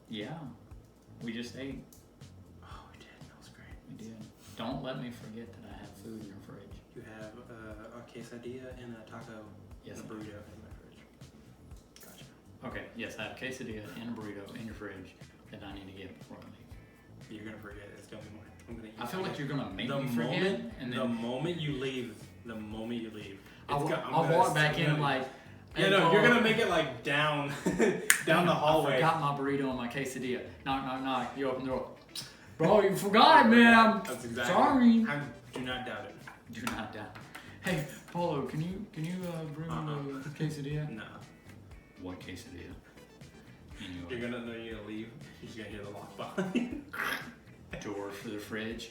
Yeah, we just ate. Oh, we did. That was great. We did. Don't let me forget that I have food in your fridge. You have a quesadilla and a taco Yes. and a burrito in my fridge. Gotcha. Okay, yes, I have quesadilla and a burrito in your fridge that I need to get before I leave. You're gonna forget. It's gonna be mine. I'm gonna eat I feel it. like you're gonna make the me forget, moment, and the then moment you leave, I'll I'm walk back in like. Yeah, "Hey, no, Paul, you're gonna make it like down, down the hallway. I forgot my burrito and my quesadilla. Knock, knock, knock. You open the door. Bro, you forgot it, man. That's exactly. Sorry. I do not doubt it. Do not doubt. Hey, Paulo, can you bring me a quesadilla? No. What quesadilla? Anyway. You're gonna know you're gonna leave. You're just gonna hear the lock behind you. Door for the fridge.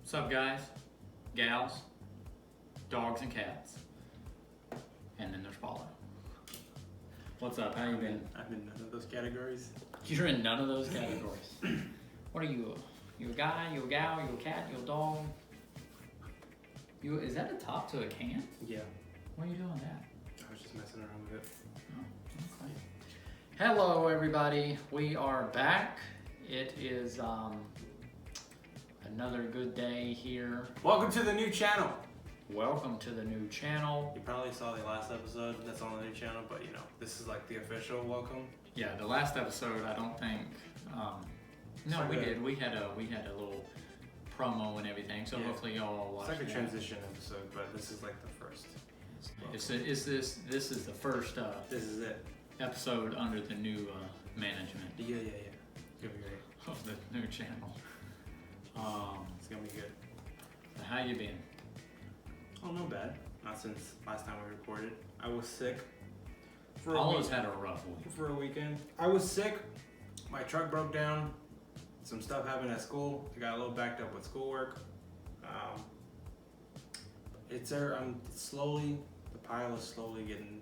What's up, guys, gals, dogs and cats, and then there's Paulo. What's up? How you been? I'm in none of those categories. You're in none of those categories. What are you? You a guy? You a gal? You a cat? You a dog? Is that a top to a can? Yeah. Why are you doing that? I was just messing around with it. Oh, okay. Hello, everybody. We are back. It is another good day here. Welcome to the new channel. Welcome to the new channel. You probably saw the last episode. That's on the new channel, but you know, this is like the official welcome. Yeah, the last episode, I don't think. No, we did. We had a little promo and everything. So Yeah. hopefully y'all watched. It's like a that. transition episode, but this is like the first. This is the first This is it. episode under the new management Yeah. It's gonna be great. of the new channel. It's gonna be good. How you been? Oh, not bad. Not since last time we recorded. I was sick. Paulo's had a rough week. For a weekend. I was sick. My truck broke down. Some stuff happened at school. I got a little backed up with schoolwork. It's there. I'm slowly. The pile is slowly getting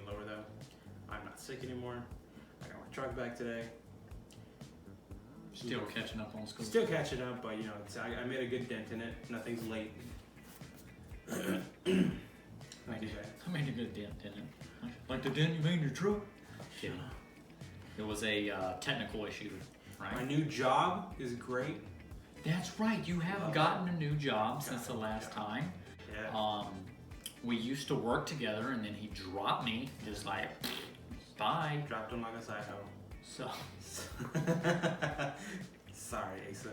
lower though. I'm not sick anymore. I got my truck back today. Still catching up on school. Still catching up, but you know, I made a good dent in it. Nothing's late. Not too bad. I made a good dent in it. Like the dent you made in your truck? Kidding. It was a technical issue, right? My new job is great. That's right. You have gotten a new job since the last time. Yeah. We used to work together, and then he dropped me, just like, bye. Dropped him like a side hoe. So. Sorry, Asa.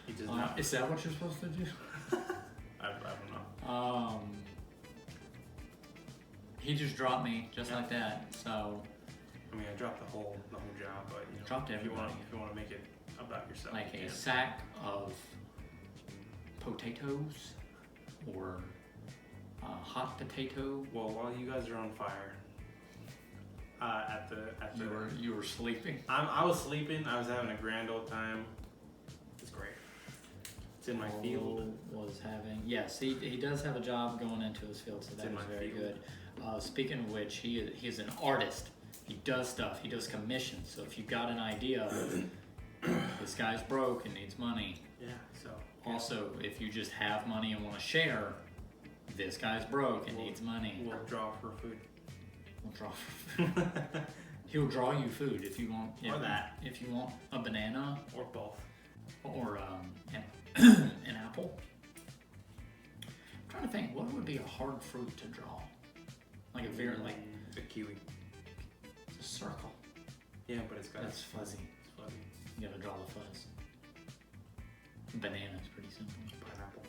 He does Is that what you're supposed to do? I don't know. He just dropped me just like that. So. I mean, I dropped the whole job, but you know, Dropped if you everybody. want to make it about yourself, Like you a can. sack of potatoes or hot potato. Well, while you guys are on fire, You were sleeping. I was sleeping. I was having a grand old time. It's great. It's in my field. Was having yes, he does have a job going into his field, so that is very good. Speaking of which, he is an artist. He does stuff. He does commissions. So if you got an idea, this guy's broke and needs money. Yeah. So. Also, if you just have money and want to share, this guy's broke and needs money. We'll draw for food. We'll draw for food. He'll draw you food if you want. Or that. If you want a banana. Or both. Or an apple. I'm trying to think, what would be a hard fruit to draw? Like a very, like... A kiwi. It's a circle. Yeah, but it's got... That's fuzzy. It's fuzzy. You gotta draw the fuzz. Banana's pretty simple. Pineapple.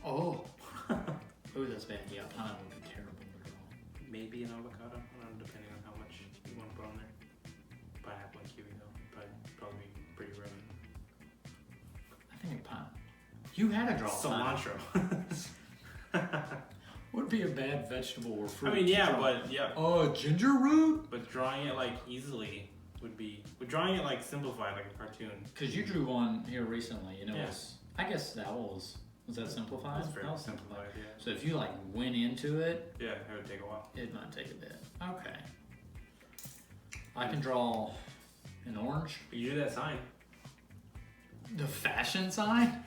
Oh! Ooh, that's bad. Yeah, pineapple would be terrible to draw. Maybe an avocado, depending on how much you want to put on there. Pineapple and kiwi though, probably pretty rough. I think a pineapple. You had to draw cilantro. Would be a bad vegetable or fruit. I mean, yeah, but yeah. Oh, ginger root? But drawing it like easily would be. But drawing it like simplified, like a cartoon. Because you drew one here recently, you know. Yeah. I guess that was that simplified? That's very That was simplified, yeah. So if you like went into it, Yeah, it would take a while. it might take a bit. Okay. I can draw an orange. But you do that sign. The fashion sign?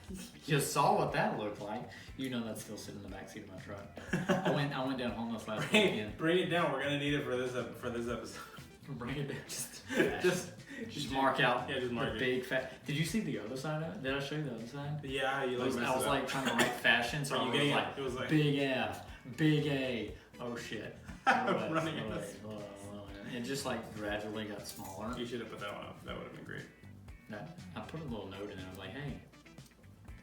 You saw what that looked like. You know that's still sitting in the backseat of my truck. I went down home this last weekend. Bring it down. We're gonna need it for this episode. Bring it down. Just mark out just mark the it. big fat. Did you see the other side of it? Did I show you the other side? Yeah, you like. I was like trying to write fashion, so it was like big F, big A. Oh shit. Running in this. It just like gradually got smaller. You should have put that one up. That would have been great. I put a little note in it. I was like, hey,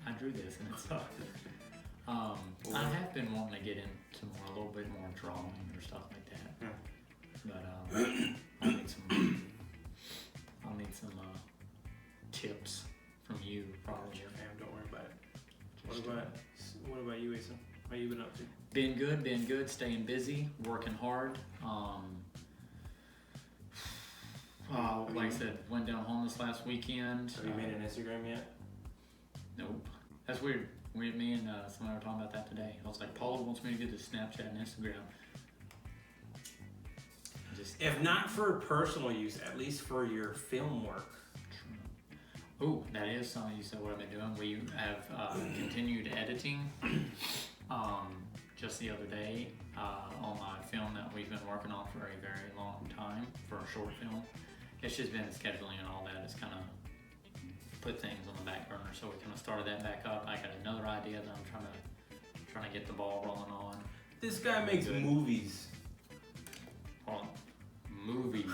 I drew this and it sucked. I have been wanting to get into a little bit more drawing or stuff like that. Yeah. But I'll need some tips from you probably. Fam, don't worry about it. What about you, Asa? What you been up to? Been good, staying busy, working hard. Like I said, went down home this last weekend. Have you made an Instagram yet? Nope. That's weird. Me and somebody were talking about that today. I was like, Paulo wants me to do the Snapchat and Instagram. If not for personal use, at least for your film work. Oh, that is something you said what I've been doing. We have continued editing. Just the other day on my film that we've been working on for a very long time for a short film. It's just been scheduling and all that. It's kind of put things on the back burner. So we kind of started that back up. I got another idea that I'm trying to get the ball rolling on. This guy makes movies. Well, movies.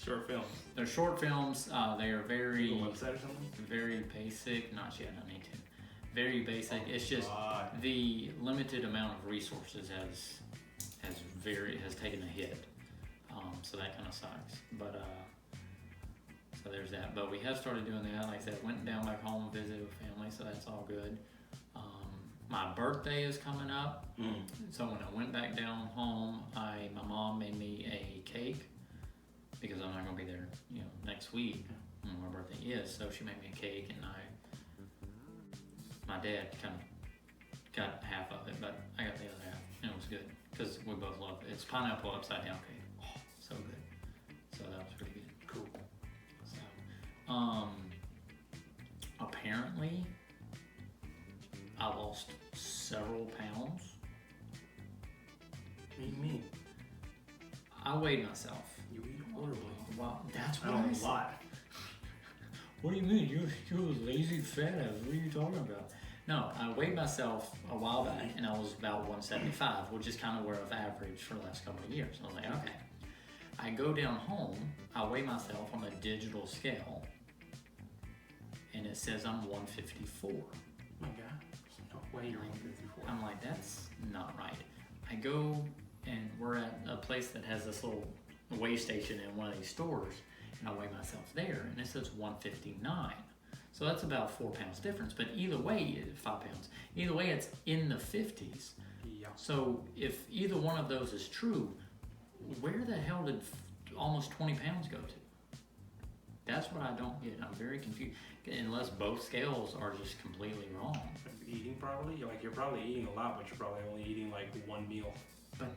Short films. They're short films. They are very website or something? very basic. Not yet. I need to. Very basic. It's just the limited amount of resources has taken a hit. So that kind of sucks. But so there's that. But we have started doing that. Like I said, went down back home, visited with family, so that's all good. My birthday is coming up. So when I went back down home, my mom made me a cake because I'm not gonna be there, next week when my birthday is. So she made me a cake, and my dad kind of got half of it, but I got the other half, and it was good because we both love it. It's pineapple upside down cake. Oh, so good. So that was pretty good. Cool. So, apparently, I lost several pounds. What do you mean? I weighed myself. You eat horribly. Wow, that's what I I don't said. lie. What do you mean? You're a lazy fat ass. What are you talking about? No, I weighed myself a while back, and I was about 175, which is kind of where I've averaged for the last couple of years. I was like, okay. I go down home, I weigh myself on a digital scale, and it says I'm 154. Oh my God. There's no way you're 154. I'm like, that's not right. I go, and we're at a place that has this little weigh station in one of these stores, and I weigh myself there, and it says 159. So that's about 4 pounds difference, but either way, 5 pounds. Either way, it's in the 50s. Yeah. So if either one of those is true, where the hell did almost 20 pounds go to? That's what I don't get. I'm very confused. Unless both scales are just completely wrong. Eating probably? You're probably eating a lot, but you're probably only eating like one meal. But,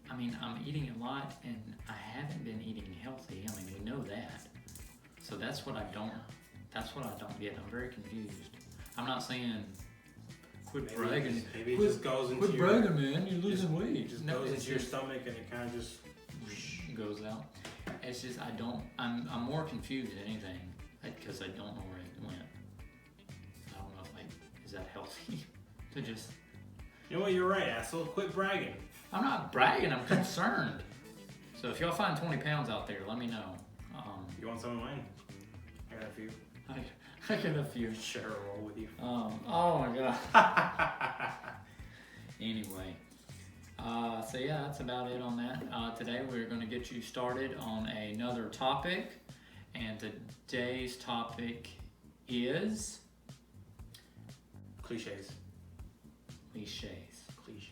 I mean, I'm eating a lot, and I haven't been eating healthy. I mean, we know that. So that's what I don't get. I'm very confused. I'm not saying quit bragging. Maybe it just goes into quit bragging, man. You're losing weight. It just goes into your stomach, and it kind of just goes out. It's just I'm more confused than anything because I don't know where it went. I don't know if is that healthy to just. You know what? You're right, asshole. Quit bragging. I'm not bragging. I'm concerned. So if y'all find 20 pounds out there, let me know. You want some of mine? I got a few. I got a few. Share a roll with you. Oh my god. Anyway. So yeah, that's about it on that. Today we're going to get you started on another topic. And today's topic is... Cliches. Cliches. Cliches.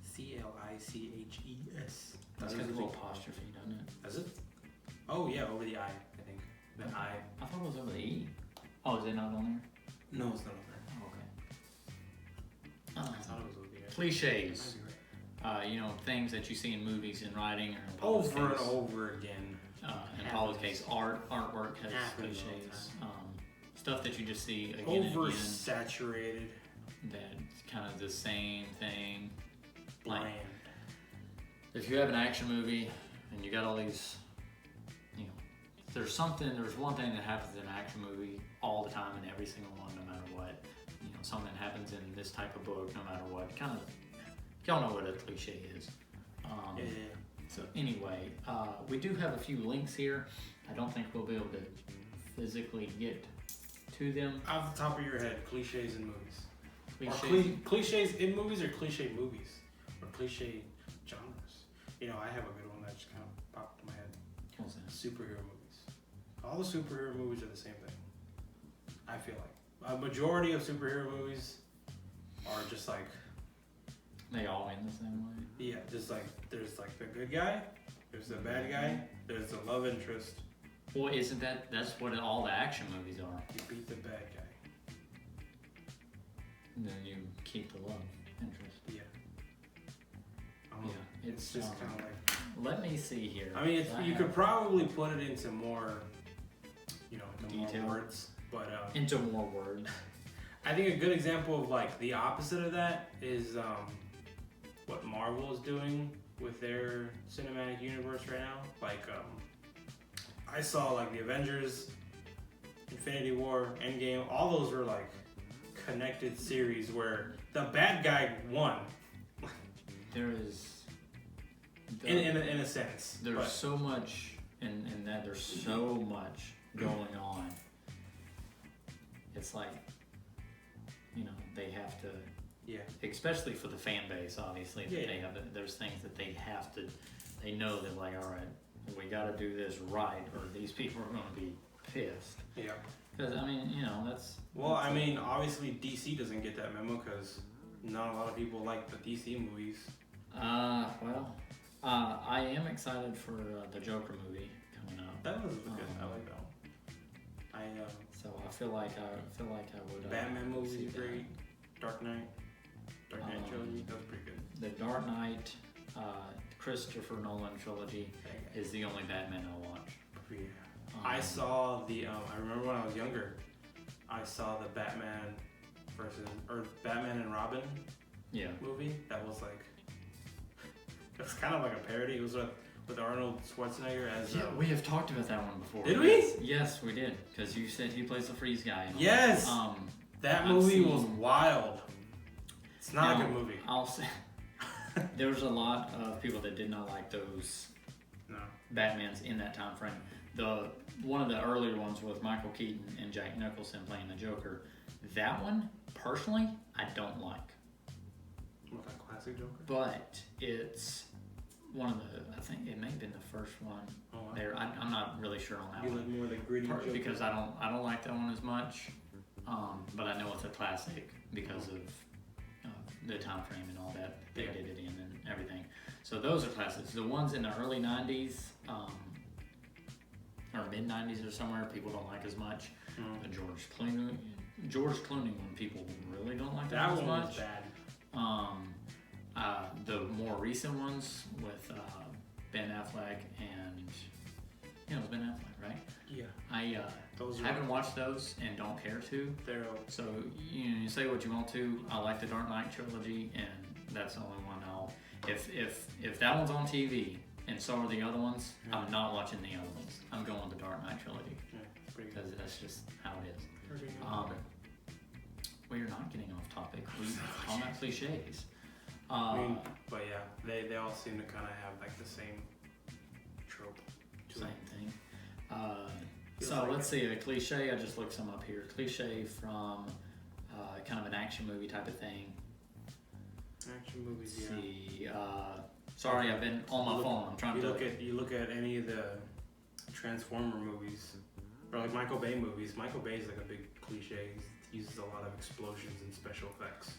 C-L-I-C-H-E-S. That's got a little apostrophe, doesn't it? Does it? Oh yeah, over the I think. The I. I thought it was over the E. Oh, is it not on there? No, it's not on there. Oh, okay. I thought it was over the I. Cliches. Things that you see in movies and writing or in public Over and space. over again. in Paul's case, artwork has cliches. Stuff that you just see again and again. Oversaturated. That's kind of the same thing. Bland. Like, if you have an action movie and you got all these, you know, there's one thing that happens in an action movie all the time in every single one, no matter what. You know, something that happens in this type of book, no matter what. Kind of, y'all know what a cliche is. Yeah. So anyway, we do have a few links here. I don't think we'll be able to physically get to them. Off the top of your head, cliches in movies. Cliches. Cliches in movies or cliche movies? Or cliche genres? You know, I have a good one that just kind of popped in my head. What's that? Superhero movies. All the superhero movies are the same thing. I feel like. A majority of superhero movies are just like... They all end the same way? Yeah, just like, there's like the good guy, there's the bad guy, there's the love interest. Well, that's what all the action movies are. You beat the bad guy. And then you keep the love interest. Yeah. Yeah, it's just kind of like... Let me see here. I mean, you could probably put it into more, you know, into detail. more words, but... into more words. I think a good example of like the opposite of that is what Marvel is doing with their cinematic universe right now. Like, I saw like the Avengers, Infinity War, Endgame, all those were like connected series where the bad guy won. There is... in a sense. There's so much in that. There's so much going on. It's like, you know, they have to... Yeah. Especially for the fan base, obviously, that they have. There's things that they have to. They know that, like, all right, we got to do this right, or these people are going to be pissed. Yeah. Because I mean, you know, that's. Well, I mean, obviously DC doesn't get that memo because not a lot of people like the DC movies. Well, I am excited for the Joker movie coming up. That was good. I like that one. So I feel like I would. Batman movie is great. Dark Knight trilogy, that was pretty good. The Dark Knight, Christopher Nolan trilogy is the only Batman I'll watch. Yeah. I saw I remember when I was younger, I saw the Batman and Robin movie. That was like, it was kind of like a parody. It was with Arnold Schwarzenegger as... we have talked about that one before. Did we? Yes, we did. Because you said he plays the freeze guy. Yes! That movie was wild. It's not a good movie. I'll say there was a lot of people that did not like those Batmans in that time frame. One of the earlier ones with Michael Keaton and Jack Nicholson playing the Joker. That one, personally, I don't like. What, that classic Joker? But it's one of the... I think it may have been the first one. Oh, wow. There, I'm not really sure on that one. You like more the gritty Joker? Because I don't like that one as much. But I know it's a classic because of the time frame and all that they did it in and everything. So those are classics. The ones in the early 90s or mid 90s or somewhere, people don't like as much. The George Clooney one, people really don't like that as one much. Was bad. The more recent ones with Ben Affleck and it was Ben Affleck, right? Yeah. I haven't watched those and don't care to. So you say what you want to. I like the Dark Knight trilogy, and that's the only one I'll. If that one's on TV and so are the other ones, I'm not watching the other ones. I'm going with the Dark Knight trilogy because that's just how it is. Well, you're not getting off topic. We call that cliches. But yeah, they all seem to kind of have like the same trope. Same thing. So let's see, a cliche, I just looked some up here. Cliche from kind of an action movie type of thing. Action movies, yeah. See, sorry, I've been on my phone. I'm trying to you look at any of the Transformer movies, or like Michael Bay movies. Michael Bay is like a big cliche. He uses a lot of explosions and special effects.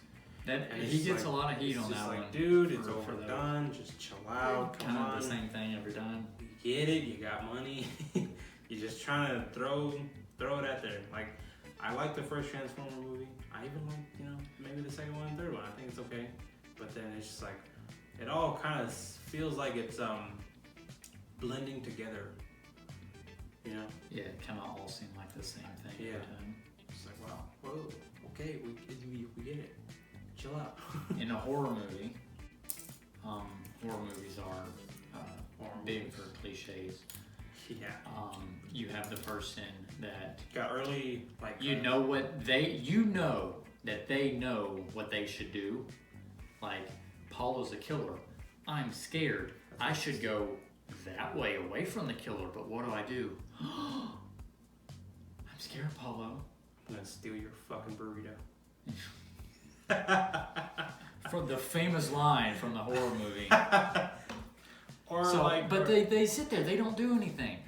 He gets a lot of heat on that one. Dude, it's overdone. Just chill out. Come on. Kind of the same thing every time. You get it. You got money. You're just trying to throw it out there. Like, I like the first Transformer movie. I even like, maybe the second one and third one. I think it's okay. But then it's just like, it all kind of feels like it's blending together You know? Yeah, it kind of all seem like the same thing every time. It's like, wow, whoa, okay, we get it. Chill out. In a horror movie, horror movies are big for cliches. Yeah. You have the person that got early, like you know that they know what they should do. Like, Paulo's a killer. I'm scared. I should go that way away from the killer, but what do? I'm scared, Paulo. I'm gonna steal your fucking burrito. From the famous line from the horror movie. But they sit there, they don't do anything.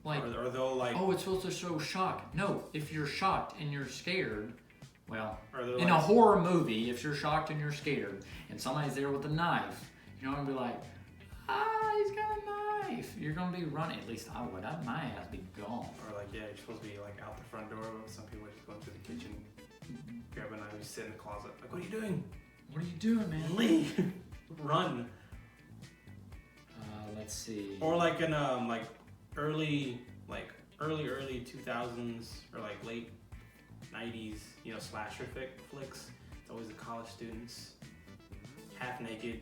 Like, or they'll like, oh, it's supposed to show shock. No, if you're shocked and you're scared, well, in like, a horror movie, if you're shocked and you're scared, and somebody's there with a knife, you're not gonna be like, he's got a knife. You're gonna be running. At least I would. My ass be gone. Or like, yeah, you're supposed to be like out the front door, but some people just go into the kitchen, grab a knife, sit in the closet. Like, what are you doing? What are you doing, man? Leave. Run. Let's see. Or like in early 2000s or like late 90s, you know, slasher flicks. It's always the college students, half naked,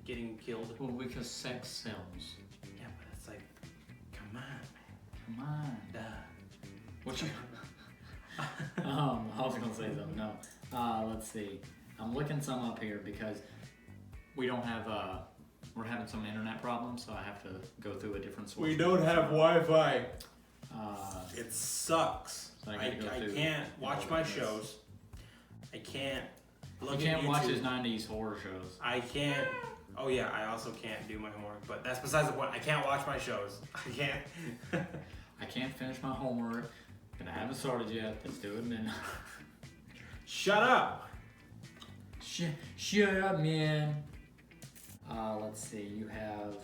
getting killed. Well, because sex sells. Yeah, but it's like, come on, man. Come on. Duh. What you? I was gonna say something. No. Let's see. I'm looking some up here because we don't have we're having some internet problems, so I have to go through a different source. We don't have Wi-Fi. It sucks. So I can't watch my shows. I can't look at YouTube. You can't watch his 90s horror shows. I can't. Oh yeah, I also can't do my homework, but that's besides the point. I can't watch my shows. I can't. I can't finish my homework, and I haven't started yet. Let's do it, man. Shut up. Shut up, man. Let's see. You have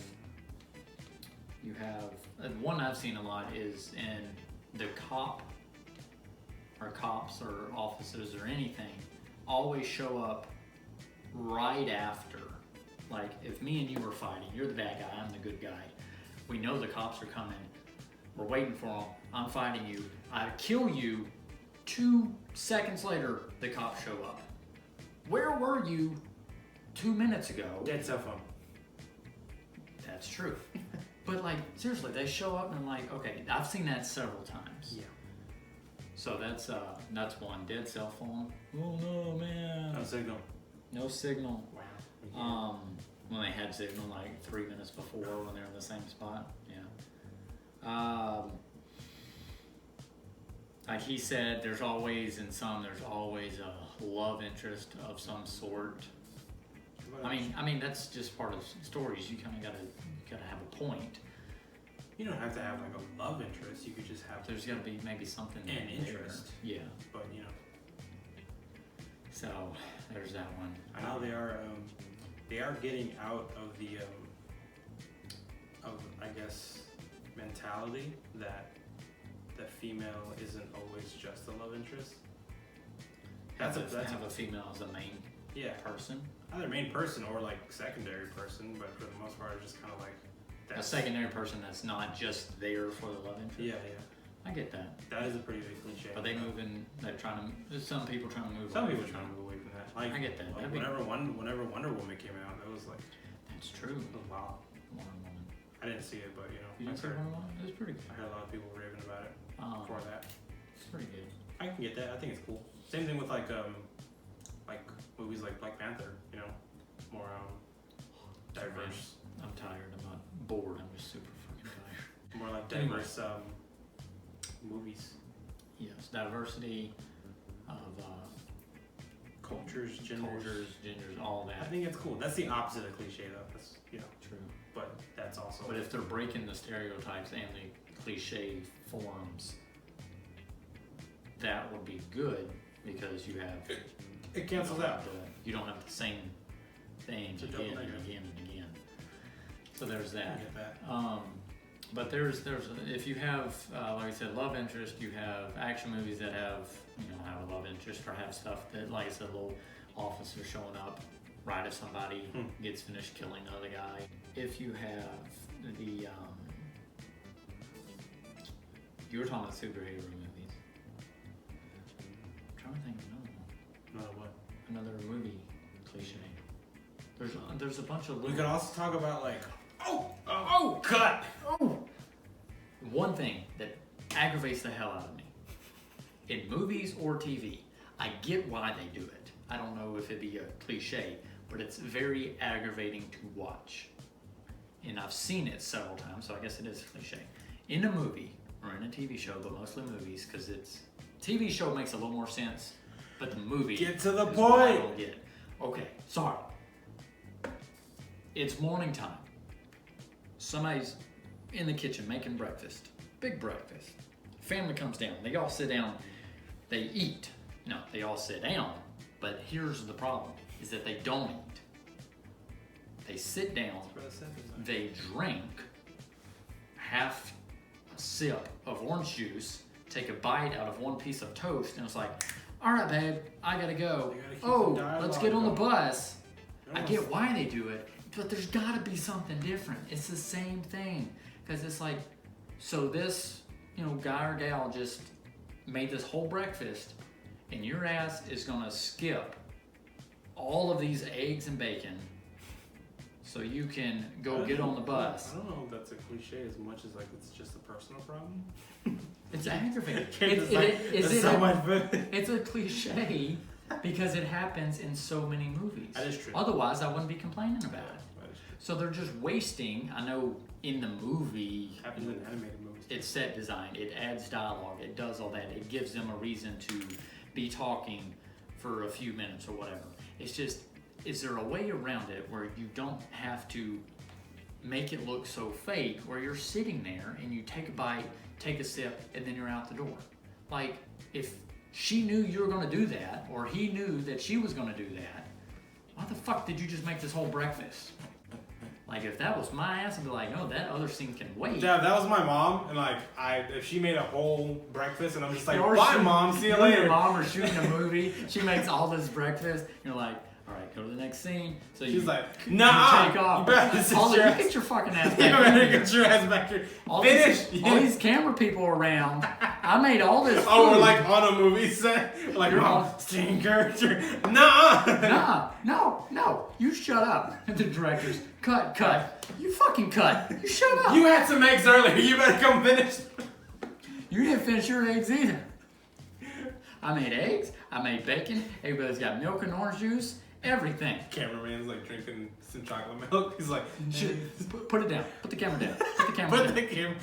one I've seen a lot is in the cops or officers or anything always show up right after. Like, if me and you were fighting, you're the bad guy, I'm the good guy. We know the cops are coming. We're waiting for them. I'm fighting you. I kill you. 2 seconds later, the cops show up. Where were you 2 minutes ago? Dead cell phone. That's true. But like, seriously, they show up and I'm like, okay, I've seen that several times. Yeah. So that's one. Dead cell phone. Oh no, man. No signal. No signal. Wow. When they had signal like 3 minutes before when they're in the same spot. Yeah. Like he said, there's always a love interest of some sort. I mean that's just part of stories. You kind of gotta have a point. You don't have to have like a love interest. You could just have. There's gotta be maybe something. An interest. Yeah. But you know. So there's that one. I know they are getting out of the I guess mentality that the female isn't always just a love interest. Have a female as a main person. Either main person or like secondary person, but for the most part, it's just kind of like a secondary person that's not just there for the love interest. Yeah. I get that. That is a pretty big cliche. But they're trying to. There's some people trying to move. Some people trying to move away from that. Like, I get that. Like whenever Wonder Woman came out, that was like. That's true. It was wild. Wonder Woman. I didn't see it, but you know. You didn't see Wonder Woman? It was pretty good. I heard a lot of people raving about it for that. It's pretty good. I can get that. I think it's cool. Same thing with like movies like Black Panther. You know, more diverse. I'm tired. I'm not bored. I'm just super fucking tired. More like diverse movies. Yes, diversity of cultures, genders, all that. I think it's cool. That's the opposite of cliche, though. That's true. But that's also. But if they're breaking the stereotypes and the cliche forms, that would be good because you have. It cancels out. You don't have the same thing again and again and again. So there's that. I get that. But there's if you have like I said, love interest, you have action movies that have have a love interest or have stuff that, like I said, little officer showing up right as somebody gets finished killing another guy. If you have the You were talking about superhero movies. I'm trying to think of another one. Another what? Another movie cliche. There's a bunch of. We could also talk about like, cut. One thing that aggravates the hell out of me in movies or TV. I get why they do it. I don't know if it'd be a cliche, but it's very aggravating to watch. And I've seen it several times, so I guess it is a cliche. In a movie or in a TV show, but mostly movies, because it's TV show makes a little more sense, but the movie get to the is what I point. don't get. Okay, sorry. It's morning time. Somebody's in the kitchen making breakfast. Big breakfast. Family comes down. They all sit down. They eat. No, they all sit down. But here's the problem, is that they don't eat. They sit down. They drink half a sip of orange juice, take a bite out of one piece of toast, and it's like, all right, babe, I gotta go. Let's get on the bus. I get why they do it, but there's gotta be something different. It's the same thing. Because it's like, so this, guy or gal just made this whole breakfast, and your ass is gonna skip all of these eggs and bacon so you can go get on the bus. I don't know if that's a cliche as much as like it's just a personal problem. It's aggravating. Food. It's a cliche because it happens in so many movies. That is true. Otherwise, I wouldn't be complaining about it. That is true. So they're just wasting. I know in the movie, Happens in animated movies. it's set design. It adds dialogue. It does all that. It gives them a reason to be talking for a few minutes or whatever. It's just, is there a way around it where you don't have to make it look so fake, where you're sitting there and you take a bite, take a sip, and then you're out the door? Like, if she knew you were going to do that, or he knew that she was going to do that, why the fuck did you just make this whole breakfast? Like, if that was my ass, I'd be like, no, that other scene can wait. Yeah, that was my mom, and like, if she made a whole breakfast, and I'm just like, Or bye, mom, see you later. Your mom are shooting a movie, she makes all this breakfast, you're like, all right, go to the next scene. So she's you, like, you nah, take off. you better sit You your ass. get your fucking ass back You in better here. get your ass back here. All Finish. All these camera people around. I made all this food. Oh, we're like on a movie set. We're like, You're mom, on- stay in character. Nah. No, you shut up. The directors, cut. You fucking cut. You shut up. You had some eggs earlier. You better come finish. You didn't finish your eggs either. I made eggs. I made bacon. Everybody's got milk and orange juice. Everything. Cameraman's like drinking some chocolate milk. He's like, shit. Put it down. Put the camera down. Put the camera down. Put the camera.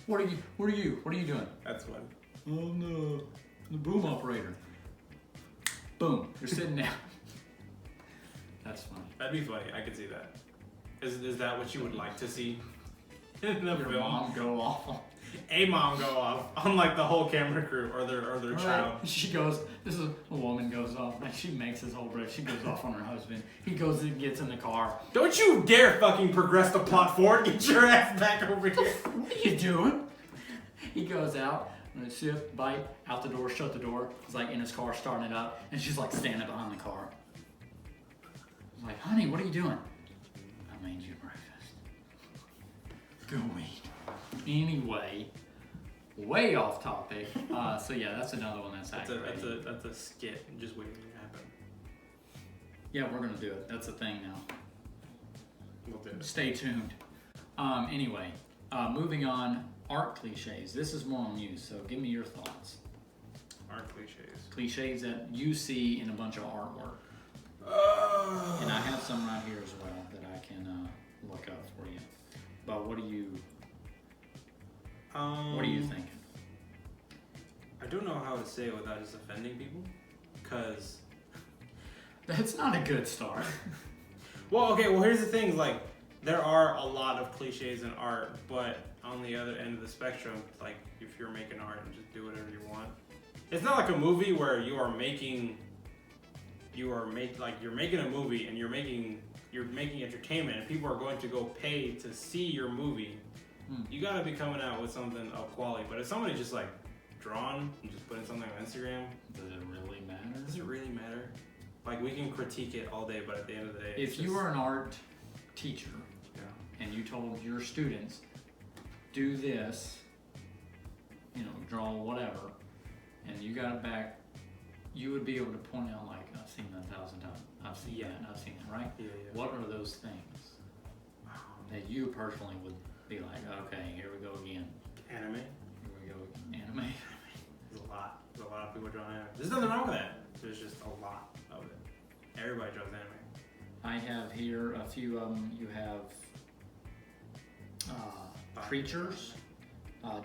What are you doing? That's funny. I'm the boom operator. Boom. You're sitting down. That's funny. That'd be funny. I could see that. Is that what you would like to see in the Your film? mom go off. A mom go off on like the whole camera crew or their child. She goes, a woman goes off, like she makes his whole break. She goes off on her husband. He goes and gets in the car. Don't you dare fucking progress the plot forward. Get your ass back over here. What are you doing? He goes out, sip, bite, out the door, shut the door. He's like in his car, starting it up, and she's like standing behind the car. I'm like, honey, what are you doing? I made you breakfast. Go eat. Anyway, way off topic. So yeah, that's another one that's aggravating. That's a skit. Just waiting to happen. Yeah, we're gonna do it. That's a thing now. We'll do it. Stay tuned. Anyway, moving on. Art cliches. This is more on you, so give me your thoughts. Art cliches. Cliches that you see in a bunch of artwork. And I have some right here as well that I can look up for you. But what are you thinking? I don't know how to say it without just offending people, cause That's not a good start. well, here's the thing, like, there are a lot of cliches in art, but on the other end of the spectrum, like, if you're making art and just do whatever you want. It's not like a movie where you're making a movie and you're making entertainment and people are going to go pay to see your movie. You gotta be coming out with something of quality. But if somebody just like drawn and just putting something on Instagram, Does it really matter? does it really matter? Like, we can critique it all day, but at the end of the day, If you were an art teacher yeah. and you told your students, do this draw whatever, and you got it back, you would be able to point out like, I've seen that 1,000 times. I've seen that, and I've seen that, right? Yeah. What are those things that you personally would be like, okay, here we go again. Anime. Here we go, anime. There's a lot of people drawing anime. There's nothing wrong with that. There's just a lot of it. Everybody draws anime. I have here a few of them. You have creatures,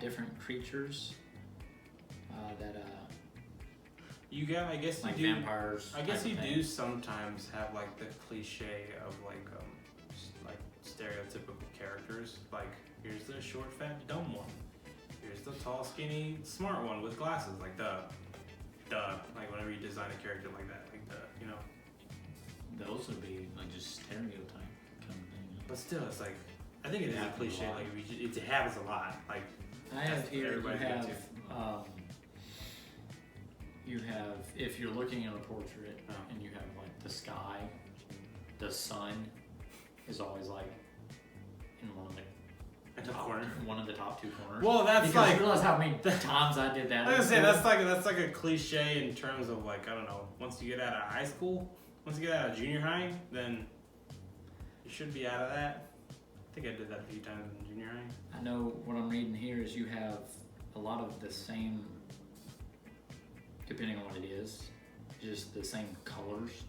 different creatures that you got. I guess like you do. Vampires. I guess you do sometimes have like the cliche of like stereotypical characters. Like here's the short, fat, dumb one. Here's the tall, skinny, smart one with glasses. Like duh. Like whenever you design a character like that, like Those would be like just stereotype kind of thing. But still, it's like I think it is a cliche. Like it happens a lot. Like I have here. You have if you're looking at a portrait and you have like the sky, the sun is always like in one of the top two corners. Well, that's because like you realize how many times I did that. I was gonna say that's like a cliche in terms of like I don't know. Once you get out of high school, once you get out of junior high, then you should be out of that. I think I did that a few times in junior high. I know what I'm reading here is you have a lot of the same, depending on what it is, just the same colors.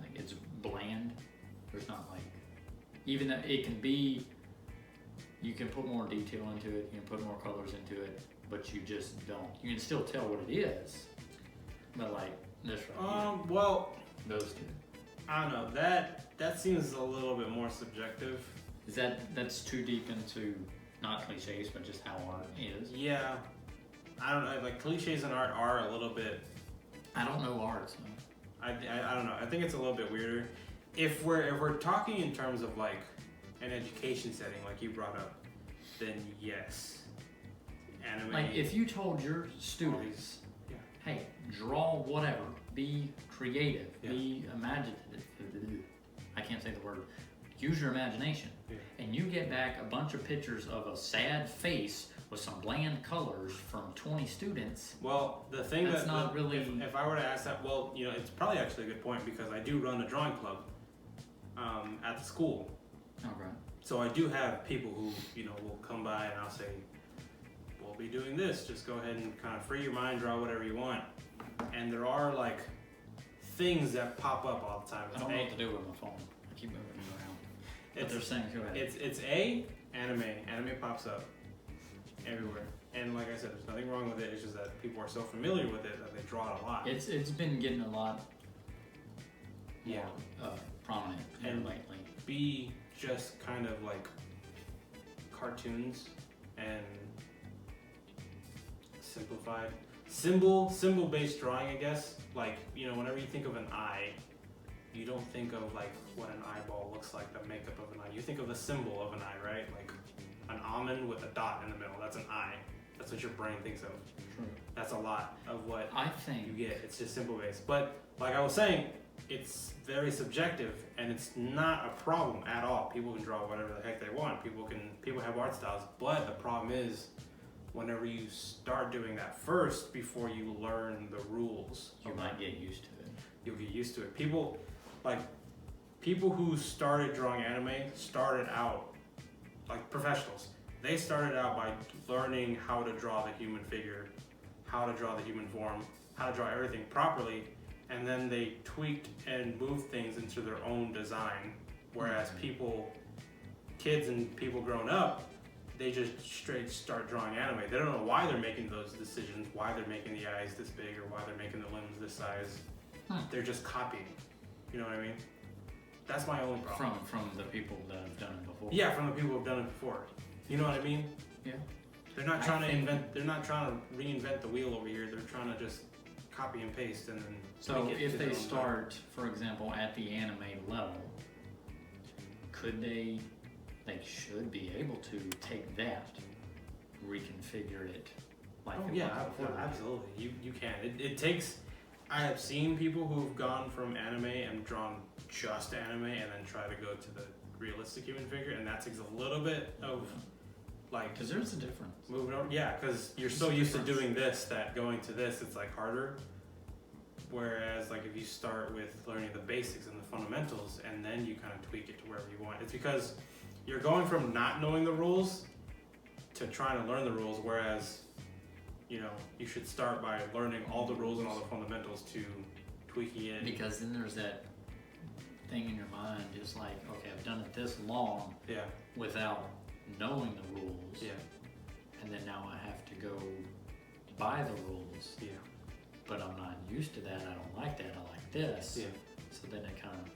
Like it's bland. There's not like, even though it can be, you can put more detail into it, you can put more colors into it, but you just don't. You can still tell what it is, but like this right here. Well, those two. I don't know. That seems a little bit more subjective. Is that's too deep into not cliches, but just how art is? Yeah. I don't know. Like cliches in art are a little bit. I don't know art, so. I don't know. I think it's a little bit weirder. If we're talking in terms of like an education setting, like you brought up, then yes, anime. Like if you told your students, hey, draw whatever, be creative, be imaginative. I can't say the word. Use your imagination, and you get back a bunch of pictures of a sad face with some bland colors from 20 students. Well, the thing that's not really. If I were to ask that, well, it's probably actually a good point because I do run a drawing club at the school. Okay. So I do have people who will come by and I'll say, we'll be doing this. Just go ahead and kind of free your mind, draw whatever you want. And there are like things that pop up all the time. I don't know what to do with my phone. I keep moving it around. But they're saying, go ahead. It's anime. Anime pops up everywhere. And like I said, there's nothing wrong with it. It's just that people are so familiar with it that they draw it a lot. It's been getting a lot more prominent and lately. Be just kind of like cartoons and simplified symbol based drawing, I guess. Like whenever you think of an eye, you don't think of like what an eyeball looks like, the makeup of an eye. You think of the symbol of an eye, right? Like an almond with a dot in the middle. That's an eye. That's what your brain thinks of. True. That's a lot of what I think you get. It's just simple based. But like I was saying, it's very subjective and it's not a problem at all. People can draw whatever the heck they want. People have art styles. But the problem is whenever you start doing that first before you learn the rules, you might get used to it. You'll get used to it. People who started drawing anime started out like professionals. They started out by learning how to draw the human figure, how to draw the human form, how to draw everything properly, and then they tweaked and moved things into their own design. Whereas kids and people growing up, they just straight start drawing anime. They don't know why they're making those decisions, why they're making the eyes this big or why they're making the limbs this size. They're just copying. You know what I mean? That's my only problem. From the people that have done it before. Yeah, from the people who've done it before. You know what I mean? Yeah. They're not trying to invent. They're not trying to reinvent the wheel over here. They're trying to just copy and paste and then. So if they start, for example, at the anime level, could they? They should be able to take that, reconfigure it. Like absolutely. You can. It takes. I have seen people who've gone from anime and drawn just anime and then try to go to the realistic human figure, and that takes a little bit of like because there's a difference. Moving on, yeah, because you're so used to doing this that going to this it's like harder. Whereas like if you start with learning the basics and the fundamentals and then you kind of tweak it to wherever you want, it's because you're going from not knowing the rules to trying to learn the rules. Whereas you should start by learning all the rules and all the fundamentals to tweaking it. Because then there's that thing in your mind, just like, okay, I've done it this long without knowing the rules. Yeah. And then now I have to go by the rules. Yeah. But I'm not used to that. I don't like that. I like this. Yeah. So then it kind of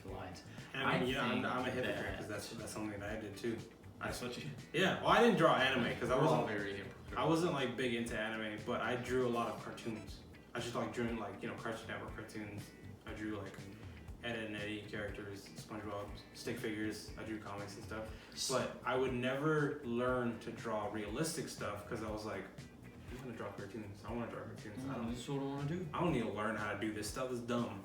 collides. And I mean, I'm a hypocrite because that's something that I did too. That's what you. Yeah. Well, I didn't draw anime because I wasn't like big into anime, but I drew a lot of cartoons. I just like drew like Cartoon Network cartoons. I drew like Ed, Edd and Eddy characters, SpongeBob, stick figures. I drew comics and stuff. But I would never learn to draw realistic stuff because I was like, I'm gonna draw cartoons. I want to draw cartoons. This is what I want to do. I don't need to learn how to do this stuff. It's dumb.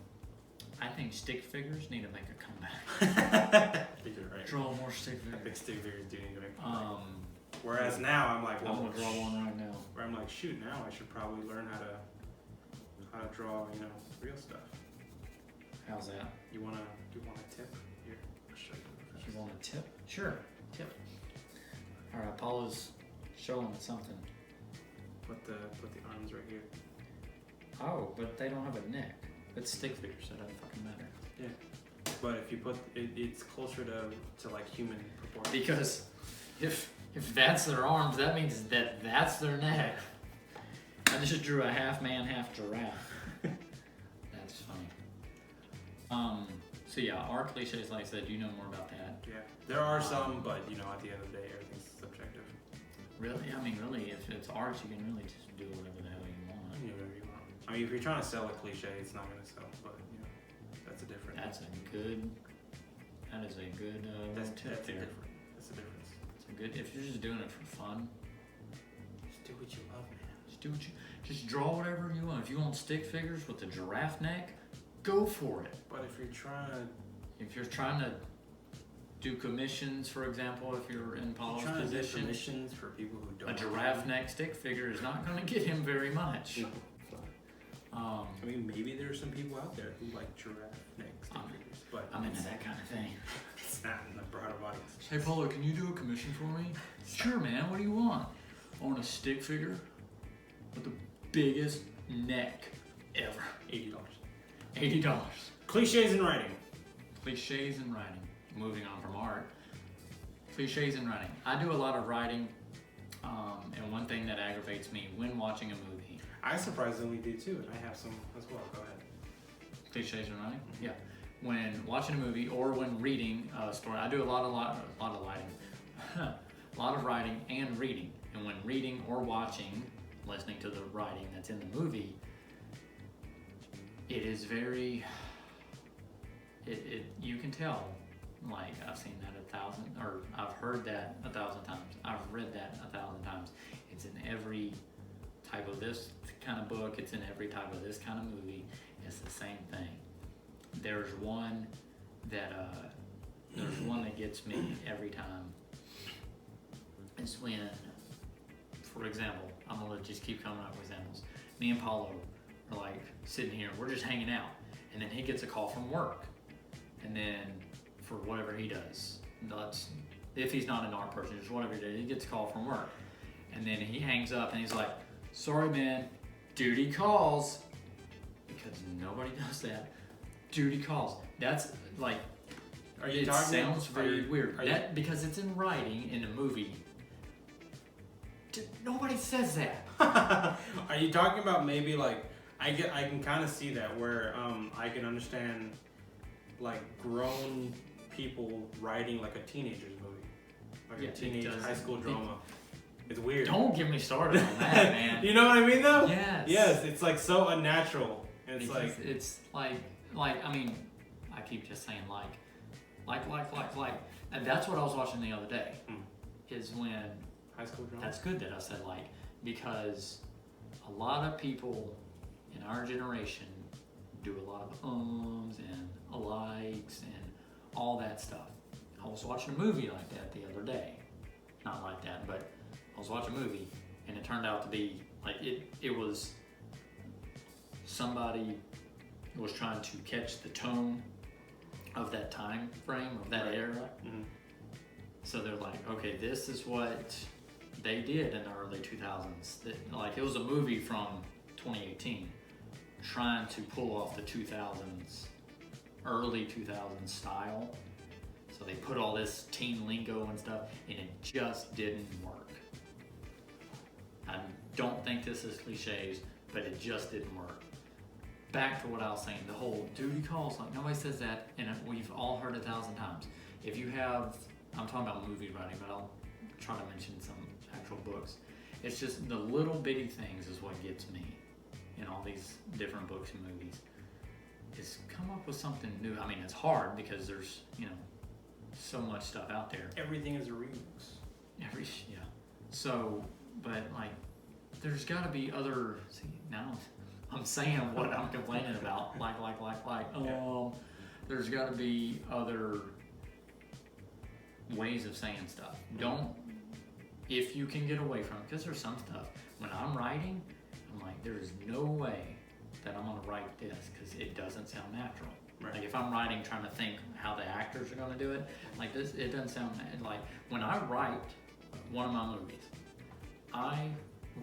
I think stick figures need to make a comeback. You're right. Draw more stick figures. I think stick figures do need to make a comeback. Whereas now I'm like, I'm gonna draw one right now. Where I'm like, shoot, now I should probably learn how to draw, real stuff. How's that? Do you want a tip? Here, I'll show you. You want a tip? Sure, tip. All right, Paula's showing something. Put the arms right here. Oh, but they don't have a neck. It's stick figures, so it doesn't fucking matter. Yeah. But if you put it's closer to like human proportions. Because if that's their arms, that means that's their neck. I just drew a half man, half giraffe. That's funny. So yeah, our cliches, like I said, you know more about that. Yeah. There are some, but at the end of the day, everything's subjective. Really? I mean, really, if it's art, you can really just do whatever the hell you want. You do whatever you want. I mean, if you're trying to sell a cliche, it's not going to sell, but that's a difference. That is a good that's tip a there. difference. That's a difference. It's a good, if you're just doing it for fun, Just do what you love, man. just draw whatever you want. If you want stick figures with a giraffe neck, go for it. But if you're trying to do commissions, for example, if you're in Paul's position, commissions for people who don't. A giraffe neck stick figure is not going to get him very much. I mean, maybe there are some people out there who like giraffe neck stick figures, but I'm into that kind of thing. It's not in the broader audience. Hey, Paulo, can you do a commission for me? Sure, man. What do you want? I want a stick figure with the biggest neck ever. $80. $80. Cliches in writing. Cliches in writing. Moving on from art. Cliches in writing. I do a lot of writing, and one thing that aggravates me when watching a movie. I surprisingly do too, and I have some as well. Go ahead. Cliches in writing? Yeah. When watching a movie or when reading a story, I do a lot of writing. A lot of writing and reading. And when reading or watching, listening to the writing that's in the movie, it is very, you can tell, like, I've seen that I've heard that 1,000 times. I've read that 1,000 times. It's in every type of this kind of book. It's in every type of this kind of movie. It's the same thing. There's one that gets me every time. It's when, for example, I'm gonna just keep coming up with examples. Me and Paulo are like sitting here, we're just hanging out, and then he gets a call from work, and then for whatever he does, if he's not an art person, just whatever he does, he gets a call from work, and then he hangs up and he's like, "Sorry, man, duty calls," because nobody does that. Duty calls. That's like, it sounds very weird. Because it's in writing in a movie. Nobody says that. Are you talking about maybe like I can kind of see that where I can understand like grown people writing like a teenager's movie, like a teenage high school drama. It's weird. Don't get me started on that, man. You know what I mean though? Yes. Yes, it's like so unnatural. And it's like I mean, I keep just saying like, and that's what I was watching the other day. Is when high school drama. That's good that I said like, because a lot of people in our generation do a lot of ums and likes and all that stuff. I was watching a movie like that the other day. not like that, but I was watching a movie and it turned out to be like it was somebody was trying to catch the tone of that time frame of that era. Mm-hmm. So they're like, okay, this is what they did in the early 2000s. Like it was a movie from 2018 trying to pull off the 2000s, early 2000s style. So they put all this teen lingo and stuff, and it just didn't work. I don't think this is cliches, but it just didn't work. Back to what I was saying, the whole duty calls, like nobody says that, and we've all heard 1,000 times. If you have, I'm talking about movie writing, but I'll try to mention some actual books. It's just the little bitty things is what gets me in all these different books and movies. Is come up with something new. I mean, it's hard because there's, so much stuff out there. Everything is a remix. Yeah. So, but like, there's got to be other. See, now I'm saying what I'm complaining about. Like. There's got to be other ways of saying stuff. Don't. If you can get away from it, because there's some stuff when I'm writing, I'm like, there is no way that I'm gonna write this because it doesn't sound natural. Right. Like if I'm writing, trying to think how the actors are gonna do it, like this, it doesn't sound like when I write one of my movies, I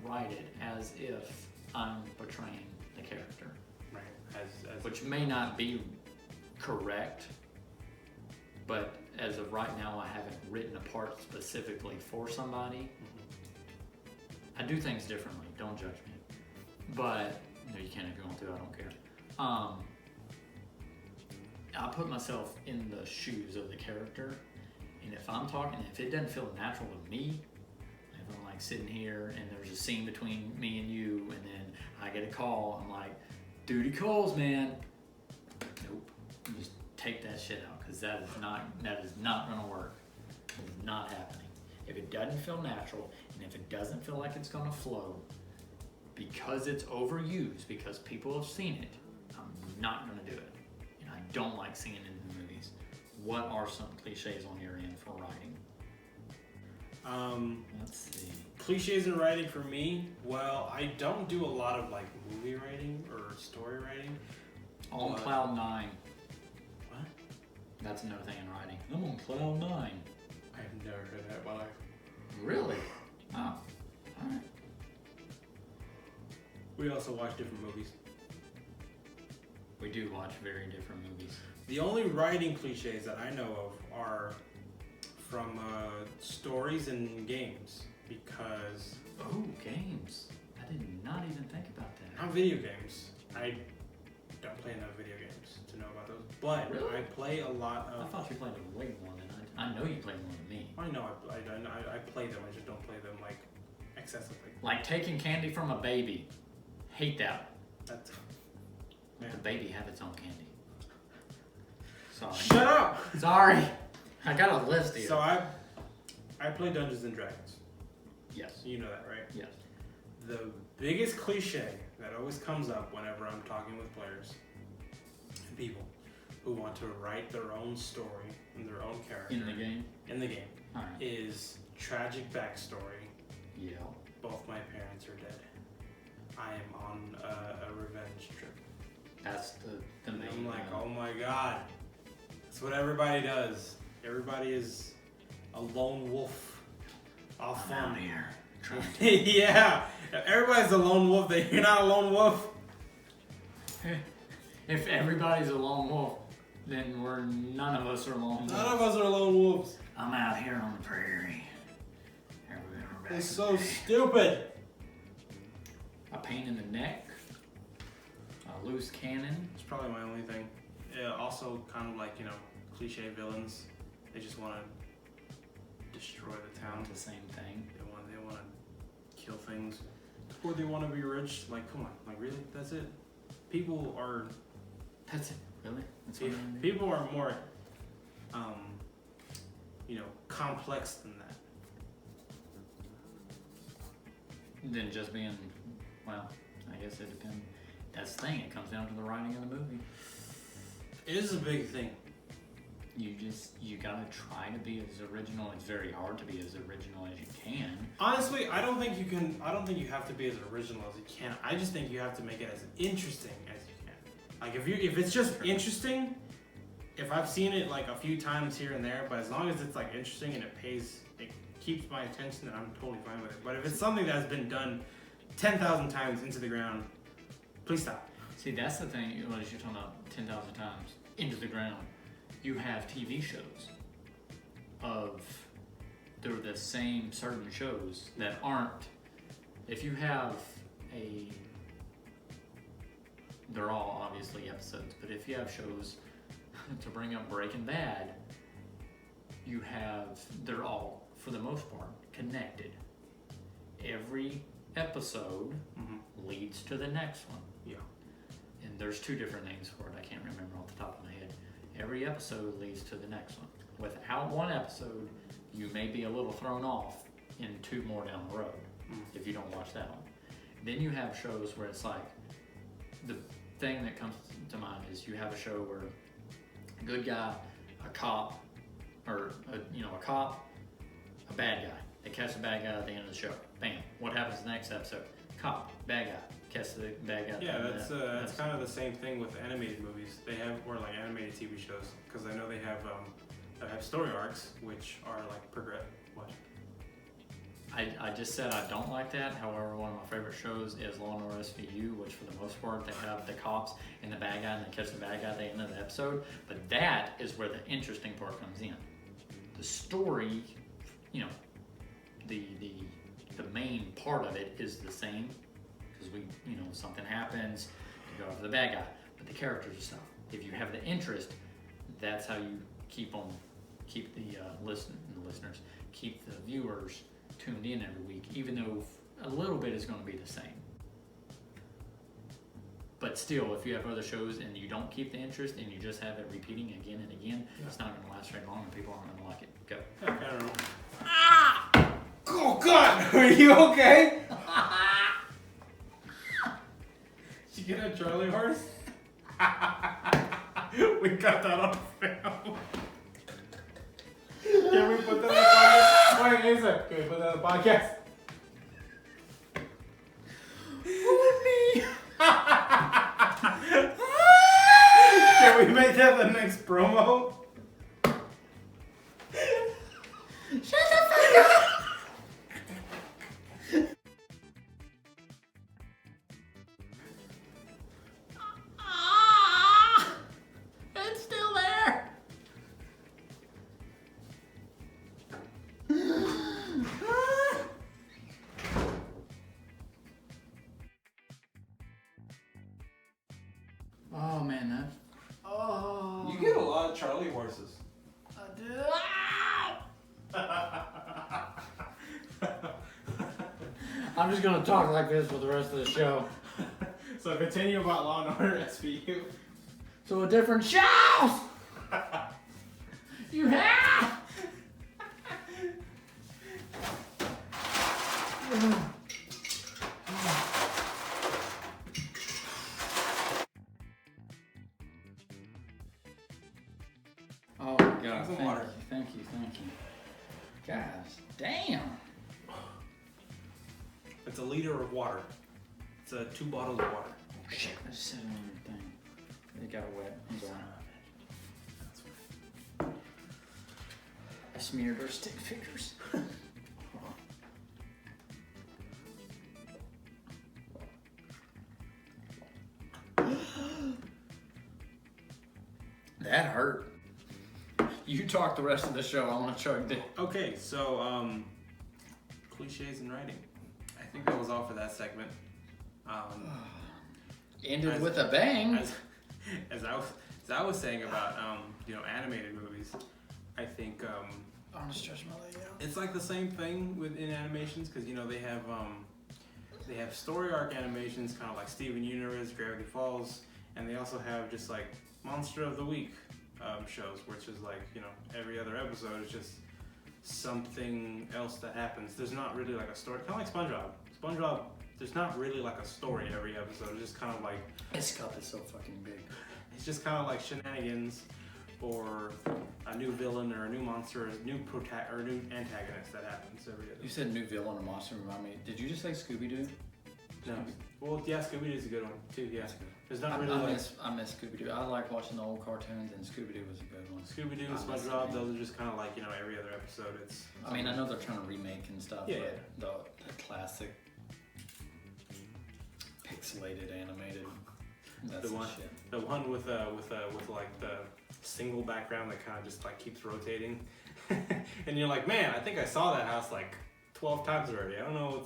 write it as if I'm portraying the character. Right. As which may not be correct, but as of right now, I haven't written a part specifically for somebody. I do things differently. Don't judge me. But no, you can if you want to. I don't care. I put myself in the shoes of the character, and if I'm talking, if it doesn't feel natural to me, if I'm like sitting here and there's a scene between me and you, and then I get a call, I'm like, duty calls, man. Nope. You just take that shit out because that is not gonna work. It's not happening. If it doesn't feel natural, and if it doesn't feel like it's gonna flow, because it's overused, because people have seen it, I'm not gonna do it. And I don't like seeing it in the movies. What are some cliches on your end for writing? Let's see. Cliches in writing for me, well, I don't do a lot of like movie writing or story writing. On cloud 9. What? That's another thing in writing. I'm on cloud 9. I've never heard that in my life. Really? Oh. Alright. We also watch different movies. We do watch very different movies. The only writing cliches that I know of are from stories and games, because... Oh, games. I did not even think about that. Not video games. I don't play enough video games to know about those, but really? I play a lot of... I thought you played way more than I know you played more than me. I know I play them, I just don't play them like excessively. Like taking candy from a baby. Hate that. That's... Let the baby have its own candy. Sorry. Shut up! Sorry. I got a list here. So I play Dungeons and Dragons. Yes. You know that, right? Yes. The biggest cliche that always comes up whenever I'm talking with players and people who want to write their own story and their own character In the game? in the game All right. is tragic backstory. Yeah. Both my parents are dead. I am on a revenge trip. That's the main. I'm like, oh my god. That's what everybody does. Everybody is a lone wolf. Off I'm farm out here. yeah. Everybody's a lone wolf. You're not a lone wolf. If everybody's a lone wolf, then none of us are lone wolves. None of us are lone wolves. I'm out here on the prairie. It's so stupid. A pain in the neck. A loose cannon. It's probably my only thing. Yeah, also kind of like, cliche villains. They just want to destroy the town. The same thing. They want to kill things. Or they want to be rich. Like, come on. Like, really? That's it? People are... That's it. Really? That's what People are more, complex than that. Than just being, well, I guess it depends. That's the thing. It comes down to the writing of the movie. It is a big thing. you gotta try to be as original. It's very hard to be as original as you can. Honestly, I don't think you have to be as original as you can. I just think you have to make it as interesting as you can. Like if it's just interesting, if I've seen it like a few times here and there, but as long as it's like interesting and it keeps my attention, then I'm totally fine with it. But if it's something that's been done 10,000 times into the ground, please stop. See, that's the thing. What you're talking about 10,000 times into the ground. You have TV shows they're the same certain shows that aren't. If you have they're all obviously episodes, but if you have shows, to bring up Breaking Bad, they're all, for the most part, connected. Every episode leads to the next one. Yeah. And there's 2 different names for it. I can't remember off the top of my head. Every episode leads to the next one. Without one episode, you may be a little thrown off in 2 more down the road if you don't watch that one. Then you have shows where it's like, the thing that comes to mind is you have a show where a good guy, a cop, or a cop, a bad guy. They catch the bad guy at the end of the show. Bam. What happens the next episode? Cop, bad guy. Catch the bad guy. Yeah, that's kind of the same thing with animated movies. Or like animated TV shows, because I know they have story arcs, which are like What? I just said I don't like that. However, one of my favorite shows is Law & Order SVU, which for the most part they have the cops and the bad guy, and they catch the bad guy at the end of the episode. But that is where the interesting part comes in. The story, the main part of it is the same, because something happens, you go after the bad guy. But the characters and stuff, if you have the interest, that's how you keep the listeners, keep the viewers tuned in every week, even though a little bit is going to be the same. But still, if you have other shows and you don't keep the interest and you just have it repeating again and again, it's not going to last very long and people aren't going to like it. Go. I don't know. Ah! Oh God! Are you okay? Did you get a Charlie horse? We got that on film. Can we put that on the podcast? Wait, Asa, can we put that on the podcast? Can we make that the next promo? Shut the fuck up! It's still there! Oh man, You get a lot of Charlie horses. I do. I'm just gonna talk like this for the rest of the show. So continue about Law & Order SVU. So a different show. You have. Oh my God! Thank you. Guys, damn. It's a liter of water. It's 2 bottles of water. Shit, I just said it on your thing. It got wet. I smeared our stick figures. That hurt. You talk the rest of the show. I want to chug this. Okay, so cliches in writing. I think that was all for that segment. Ended with a bang. As I was saying about animated movies, I think Honest judgment, yeah. it's like the same thing in animations, because they have story arc animations, kind of like Steven Universe, Gravity Falls, and they also have just like Monster of the Week shows, which is like every other episode is just something else that happens. There's not really like a story, kind of like SpongeBob. There's not really like a story every episode. It's just kind of like This cup is so fucking big. it's just kind of like shenanigans, for a new villain or a new monster or a new antagonist that happens every other. You said new villain or monster. Remind me. Did you just say Scooby-Doo? No. Well, yeah, Scooby-Doo's a good one too. Yeah. There's not I really I miss Scooby-Doo. I like watching the old cartoons, and Scooby-Doo was a good one. Scooby-Doo, SpongeBob. Those are just kind of like every other episode. I mean, I know they're trying to remake and stuff. Yeah. But the classic pixelated animated. That's the one. shit. The one with like the single background that kind of just like keeps rotating, and you're like, man, I think I saw that house like 12 times already. I don't know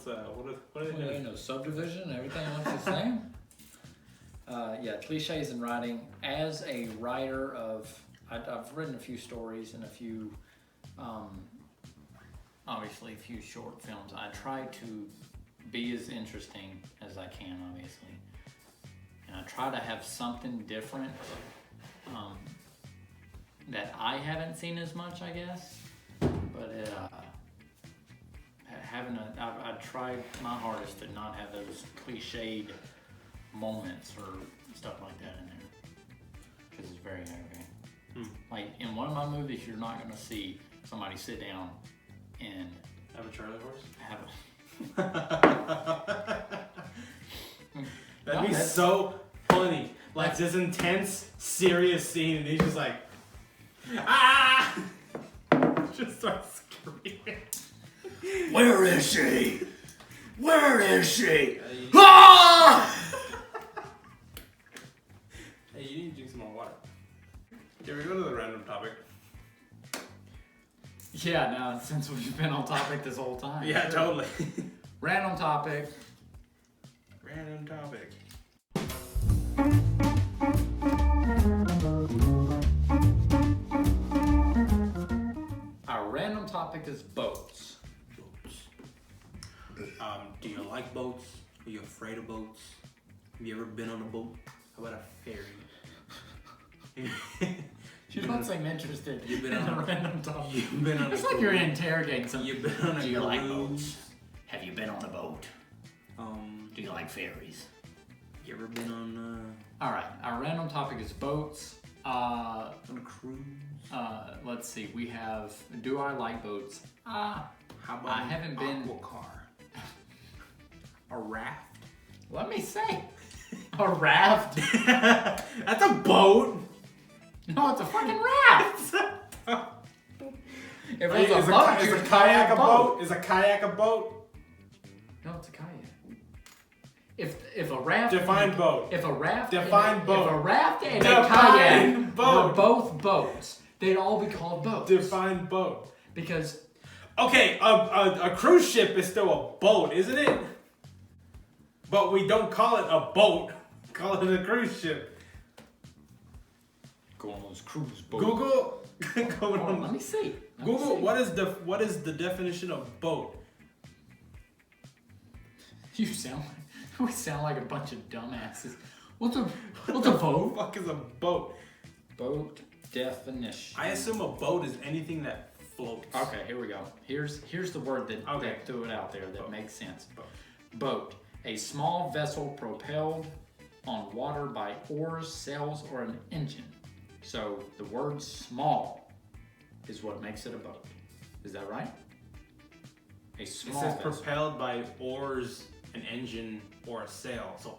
what are they doing? No subdivision. Everything looks the same. Yeah, cliches in writing. As a writer I've written a few stories and a few, obviously a few short films. I try to be as interesting as I can, obviously. And I try to have something different that I haven't seen as much, I guess. But I tried my hardest to not have those cliched moments or stuff like that in there, because it's very aggravating. Like in one of my movies, you're not gonna see somebody sit down and have a Charlie horse. That'd be so funny. Like this intense, serious scene, and he's just like, ah! Just starts screaming. Where is she? Where is she? Ah! Hey, you need to drink some more water. Okay, we go to the random topic. Yeah, now since we've been on topic this whole time. Yeah, totally. Random topic. Random topic. Our random topic is boats. Do you like boats? Are you afraid of boats? Have you ever been on a boat? How about a ferry? You don't seem interested You've been in on a random topic. You've been on it's a like boat. you're interrogating something. You've been on a Do you like cruise? boats? Have you been on a boat? Do you like ferries? You ever been on Alright, our random topic is boats. a cruise? Let's see, we have, do I like boats? How about I haven't been. aqua car? A raft? Let me say. A raft? That's a boat! No, it's a fucking raft! If it was Is a boat, is you'd a call it kayak a boat? Is a kayak a boat? No, it's a kayak. If a raft Define boat. If a raft Define boat. If a raft and Define a kayak boat. were both boats, they'd all be called boats. Define boat. Because Okay, a cruise ship is still a boat, isn't it? But we don't call it a boat. Call it a cruise ship. go on those cruise boats. Google. Hold on, let me see. Let me Google. see. What is the definition of boat? We sound like a bunch of dumbasses. What's a boat? What the fuck is a boat? Boat definition. I assume a boat is anything that floats. Okay, here we go. Here's the word that threw it out there that makes sense. Boat. A small vessel propelled on water by oars, sails, or an engine. So the word small is what makes it a boat. Is that right? A small It says vessel. propelled by oars, an engine, or a sail. So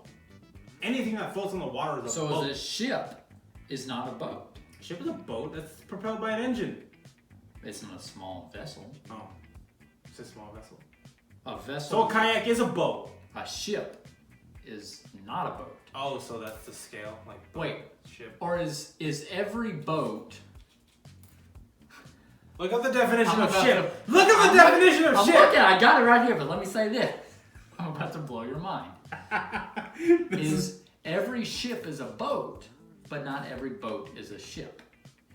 anything that floats on the water is a boat. So a ship is not a boat. A ship is a boat that's propelled by an engine. It's not a small vessel. Oh, it's a small vessel. A vessel. So a kayak is a boat. A ship is not a boat. Oh, so that's the scale, like boat, Wait. ship. Or is every boat? Look up the definition I'm of about ship. Look up the definition of I'm ship. looking. I got it right here, but let me say this. I'm about to blow your mind. Is every ship is a boat, but not every boat is a ship.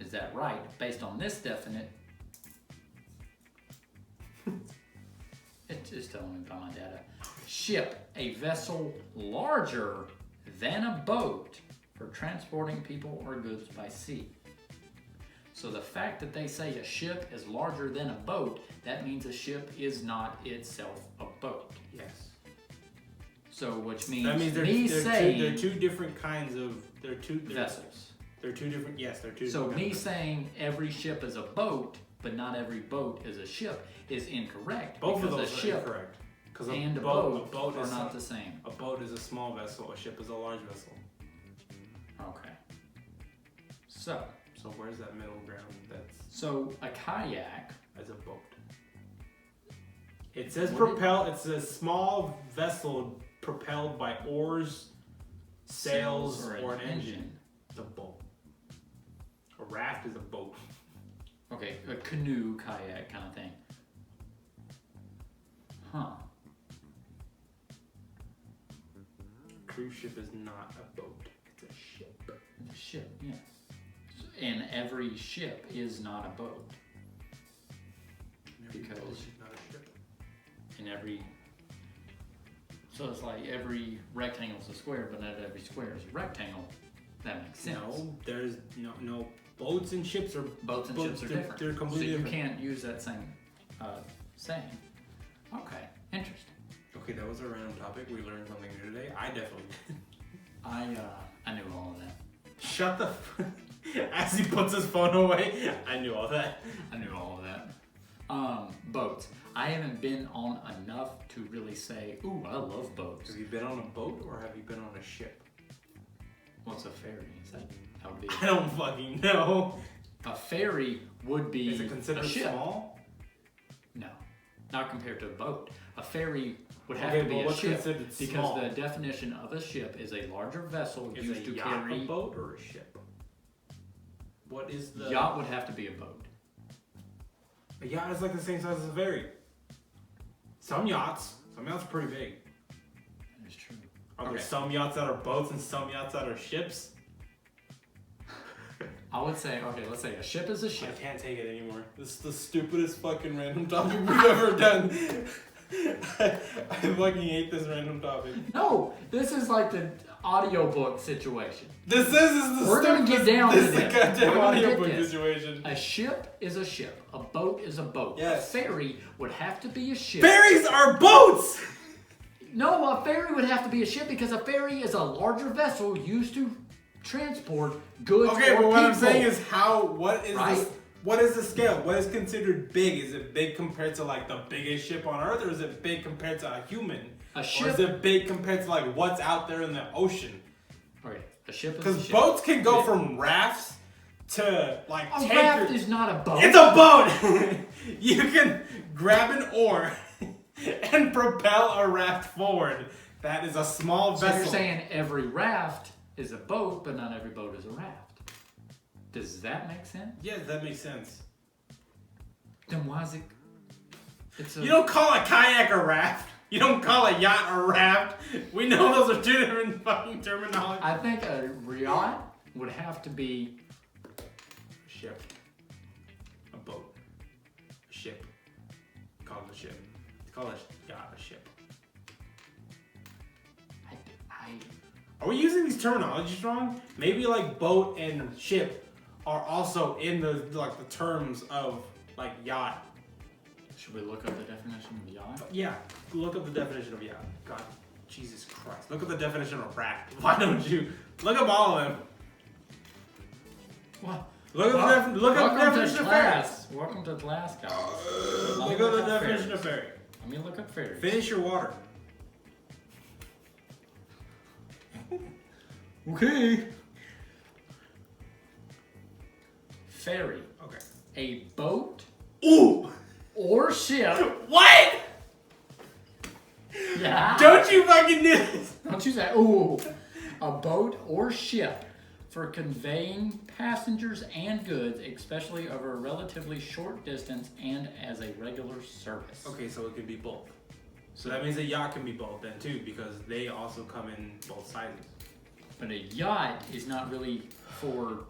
Is that right? Based on this definite. It's just telling me by my data. Ship, a vessel larger than a boat for transporting people or goods by sea. So the fact that they say a ship is larger than a boat, that means a ship is not itself a boat. Yes. So which means That means they're they're two different kinds of. They're two vessels. They're two different. Yes, they're two. So different me saying every ship is a boat, but not every boat is a ship, is incorrect. Both of because those a are ship incorrect. Because and a boat are not the same. A boat is a small vessel. A ship is a large vessel. Okay. So where's that middle ground? So a kayak as a boat. It says propel. It's a small vessel propelled by oars, sails, or an engine. It's a boat. A raft is a boat. Okay, a canoe, kayak kind of thing. Huh. A cruise ship is not a boat. It's a ship. A ship, yes. And every ship is not a boat. Because boat is not a ship. In every... So it's like every rectangle is a square, but not every square is a rectangle. That makes sense. No, there's no boats and ships are boats and ships are different. They're completely different. So you can't use that same saying. Okay, interesting. Okay, that was a random topic. We learned something new today. I definitely did. I knew all of that. Shut the. As he puts his phone away, I knew all that. I knew all of that. Boats. I haven't been on enough to really say, ooh, I love boats. Have you been on a boat or have you been on a ship? What's a ferry? Is that would be? I don't fucking know. A ferry would be. Is it considered a ship. Small? No, not compared to a boat. A ferry would have to be a ship because small? The definition of a ship is a larger vessel used to carry. Is a boat or a ship? What is the yacht? Would have to be a boat. A yacht is like the same size as a ferry. Some yachts are pretty big. That is true. Are there some yachts that are boats and some yachts that are ships? I would say, okay, let's say a ship is a ship. I can't take it anymore. This is the stupidest fucking random topic we've ever done. I fucking hate this random topic. No, this is like the audiobook situation. This is We're gonna get down to this. This is the goddamn audiobook situation. A ship is a ship. A boat is a boat. Yes. A ferry would have to be a ship. Ferries are boats! No, a ferry would have to be a ship because a ferry is a larger vessel used to transport goods or Okay, but what I'm people. saying is what is Right? this? What is the scale? What is considered big? Is it big compared to like the biggest ship on Earth, or is it big compared to a human? A ship. Or is it big compared to like what's out there in the ocean? Okay, a ship is a Because ship. boats can go from rafts to like A tankers. raft is not a boat. It's a boat. You can grab an oar and propel a raft forward. That is a small So vessel. you're saying every raft is a boat, but not every boat is a raft. Does that make sense? Yes, that makes sense. Then why is it? It's a, You don't call a kayak a raft. You don't call a yacht a raft. We know those are two different fucking terminology. I think a yacht would have to be A ship. A boat. A ship. Call it a ship. Call a yacht a ship. Are we using these terminologies wrong? Maybe like boat and ship are also in the terms of like yacht. Should we look up the definition of yacht? Yeah, look up the definition of yacht. God, Jesus Christ. Look up the definition of raft. Why don't you? Look up all of them. What? Look up the definition of ferry. Welcome to class, guys. Look up the definition of ferry. Let me look up ferry. Finish your water. Okay. Ferry. Okay. A boat Ooh! or ship. What? Yeah. Don't you fucking do this? Don't you say, ooh. A boat or ship for conveying passengers and goods, especially over a relatively short distance and as a regular service. Okay, so it could be both. So that means a yacht can be both then too, because they also come in both sizes. But a yacht is not really for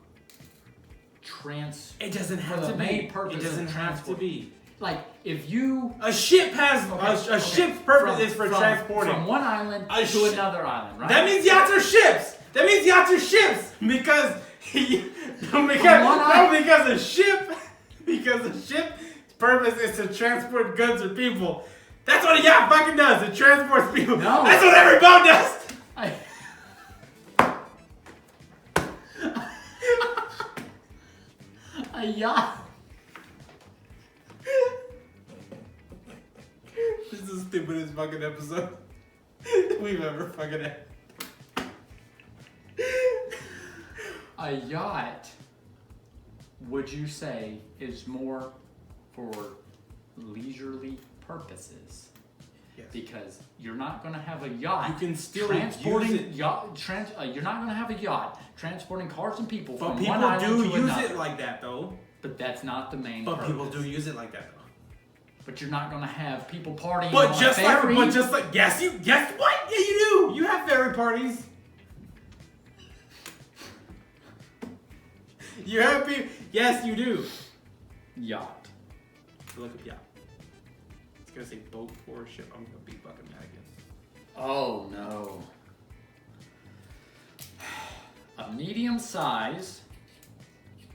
It doesn't have the to main be. purpose It doesn't of have to transport. be. Like, if you... A ship has a ship's purpose is for transporting. From one island to another island, right? That means yachts are ships. That means yachts are ships because a ship's purpose is to transport goods or people. That's what a yacht fucking does. It transports people. No. That's what every boat does. A yacht. This is the stupidest fucking episode we've ever fucking had. A yacht, would you say, is more for leisurely purposes? Yes. Because you're not going to have a yacht. You can still transporting use it. You're not going to have a yacht transporting cars and people But from people one island do to use another. it like that, though. But that's not the main But purpose. people do use it like that, though. But you're not going to have people partying But on just a ferry. guess what? Yeah, you do. You have ferry parties. You have people. Yes, you do. Yacht. Look up yacht. It's gonna say boat or ship. I'm gonna be fucking mad again. Oh no. A medium-sized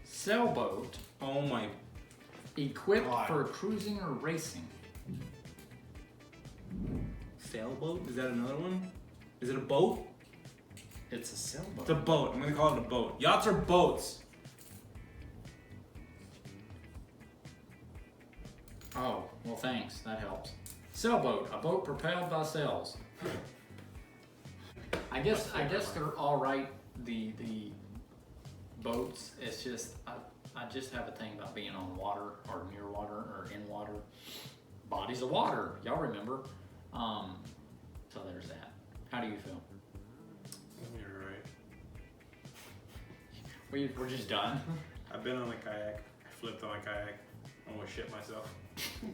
sailboat Oh my. equipped God. for cruising or racing. Sailboat? Is that another one? Is it a boat? It's a sailboat. It's a boat. I'm gonna call it a boat. Yachts are boats. Oh, well thanks. That helps. Sailboat, a boat propelled by sails. I guess they're all right. The boats. It's just I just have a thing about being on water or near water or in water. Bodies of water. Y'all remember? So there's that. How do you feel? You're right. We're just done. I've been on a kayak. I flipped on a kayak. Almost shit myself.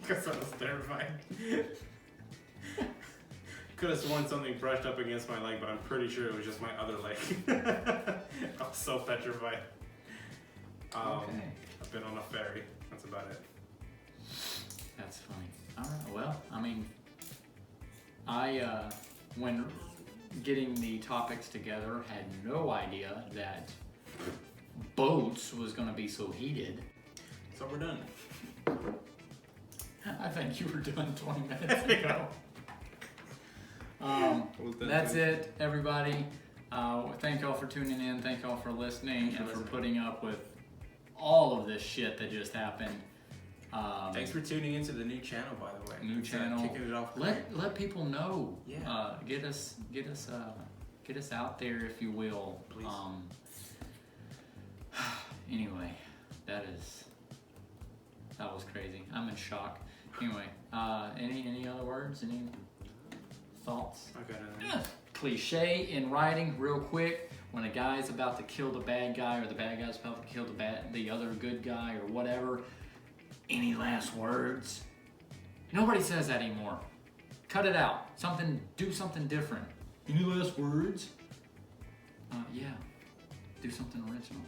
Because I was terrified. Could have sworn something brushed up against my leg, but I'm pretty sure it was just my other leg. I was so petrified. Okay. I've been on a ferry. That's about it. That's funny. All right. Well, I mean, I when getting the topics together had no idea that boats was going to be so heated. So we're done. I think you were done 20 minutes ago. That's it, everybody. Thank y'all for tuning in. Thank y'all for listening and for putting up with all of this shit that just happened. Thanks for tuning into the new channel, by the way. New channel. Kicking it off. Let people know. Yeah. Get us out there, if you will. Please. Anyway, that was crazy. I'm in shock. Anyway, any other words? Any thoughts? I got it. Cliche in writing, real quick. When a guy's about to kill the bad guy, or the bad guy's about to kill the other good guy, or whatever. Any last words? Nobody says that anymore. Cut it out. Do something different. Any last words? Yeah. Do something original.